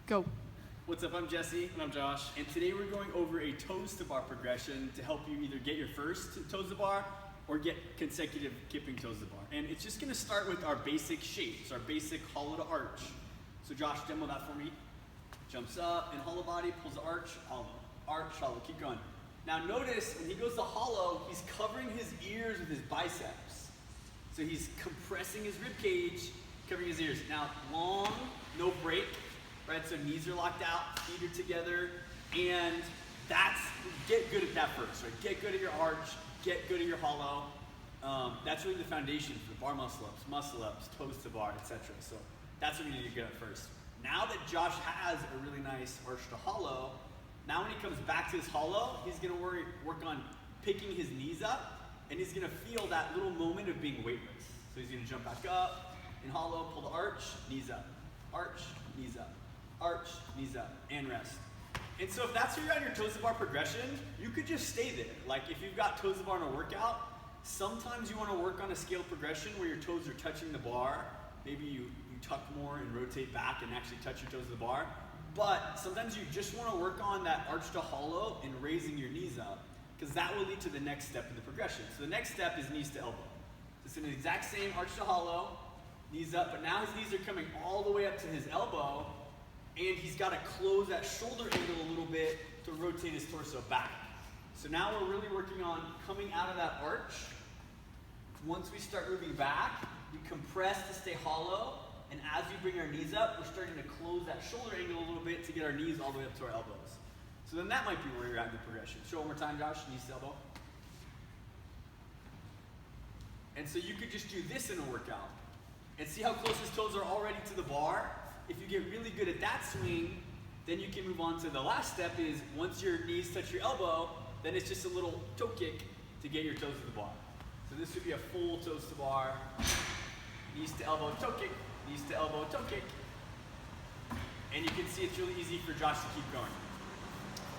Go. What's up, I'm Jesse. And I'm Josh. And today we're going over a toes to bar progression to help you either get your first toes to bar or get consecutive kipping toes to bar. And it's just gonna start with our basic shapes, our basic hollow to arch. So Josh, demo that for me. Jumps up in hollow body, pulls the arch, hollow, keep going. Now notice when he goes to hollow, he's covering his ears with his biceps. So he's compressing his rib cage, covering his ears. Now long, no break, right? So knees are locked out, feet are together, and get good at that first, right? Get good at your arch, get good at your hollow. That's really the foundation for the bar muscle ups, toes to bar, etc. So that's what we need to get at first. Now that Josh has a really nice arch to hollow, now when he comes back to his hollow, he's gonna work on picking his knees up, and he's gonna feel that little moment of being weightless. So he's gonna jump back up, in hollow, pull the arch, knees up, arch, knees up, arch, knees up, and rest. And so if that's where you're at your toes to bar progression, you could just stay there. Like if you've got toes to bar in a workout, sometimes you wanna work on a scale progression where your toes are touching the bar. Maybe you tuck more and rotate back and actually touch your toes to the bar. But sometimes you just want to work on that arch to hollow and raising your knees up, because that will lead to the next step in the progression. So the next step is knees to elbow. So it's in the exact same arch to hollow, knees up, but now his knees are coming all the way up to his elbow, and he's got to close that shoulder angle a little bit to rotate his torso back. So now we're really working on coming out of that arch. Once we start moving back, we compress to stay hollow. And as we bring our knees up, we're starting to close that shoulder angle a little bit to get our knees all the way up to our elbows. So then that might be where you're at in the progression. Show one more time, Josh, knees to elbow. And so you could just do this in a workout and see how close his toes are already to the bar. If you get really good at that swing, then you can move on to the last step is once your knees touch your elbow, then it's just a little toe kick to get your toes to the bar. So this would be a full toes to bar, knees to elbow, toe kick, knees to elbow, toe kick. And you can see it's really easy for Josh to keep going.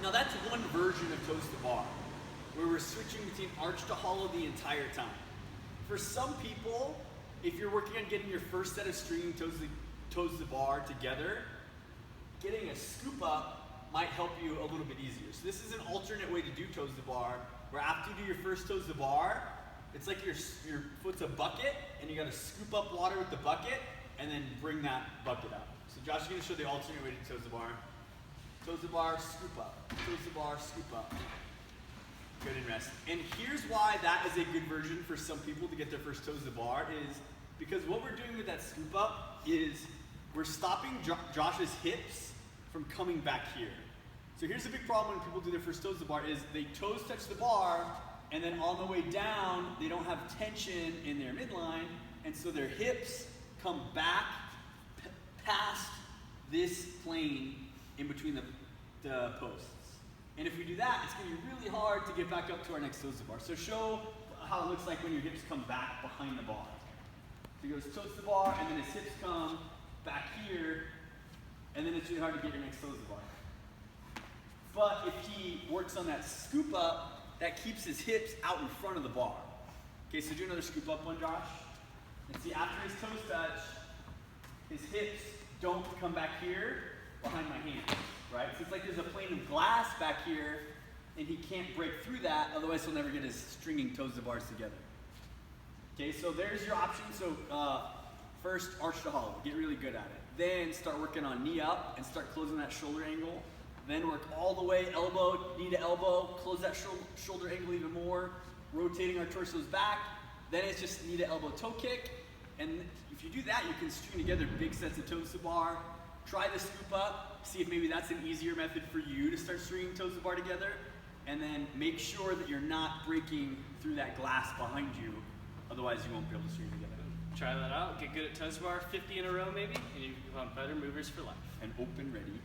Now that's one version of toes to bar, where we're switching between arch to hollow the entire time. For some people, if you're working on getting your first set of stringing toes to bar together, getting a scoop up might help you a little bit easier. So this is an alternate way to do toes to bar, where after you do your first toes to bar, it's like your foot's a bucket, and you gotta scoop up water with the bucket, and then bring that bucket up. So Josh is going to show the alternate way to toes to bar. Toes to bar, scoop up. Toes to bar, scoop up. Good and rest. And here's why that is a good version for some people to get their first toes to bar is because what we're doing with that scoop up is we're stopping Josh's hips from coming back here. So here's the big problem when people do their first toes to bar is they toes touch the bar, and then on the way down, they don't have tension in their midline, and so their hips come back past this plane in between the posts. And if we do that, it's going to be really hard to get back up to our next toes to bar. So show how it looks like when your hips come back behind the bar. So he goes toes to bar, and then his hips come back here, and then it's really hard to get your next toes to bar. But if he works on that scoop up, that keeps his hips out in front of the bar. Okay, so do another scoop up one, Josh. And see, after his toes touch, his hips don't come back here behind my hands, right? So it's like there's a plane of glass back here, and he can't break through that, otherwise he'll never get his stringing toes to bars together. Okay, so there's your option. So first, arch to hollow, get really good at it. Then start working on knee up and start closing that shoulder angle. Then work all the way, elbow, knee to elbow, close that shoulder angle even more, rotating our torsos back. Then it's just knee to elbow toe kick. And if you do that, you can string together big sets of toes to bar. Try the scoop up, see if maybe that's an easier method for you to start stringing toes to bar together. And then make sure that you're not breaking through that glass behind you, otherwise you won't be able to string together. Try that out, get good at toes to bar, 50 in a row maybe, and you can become better movers for life. And open ready.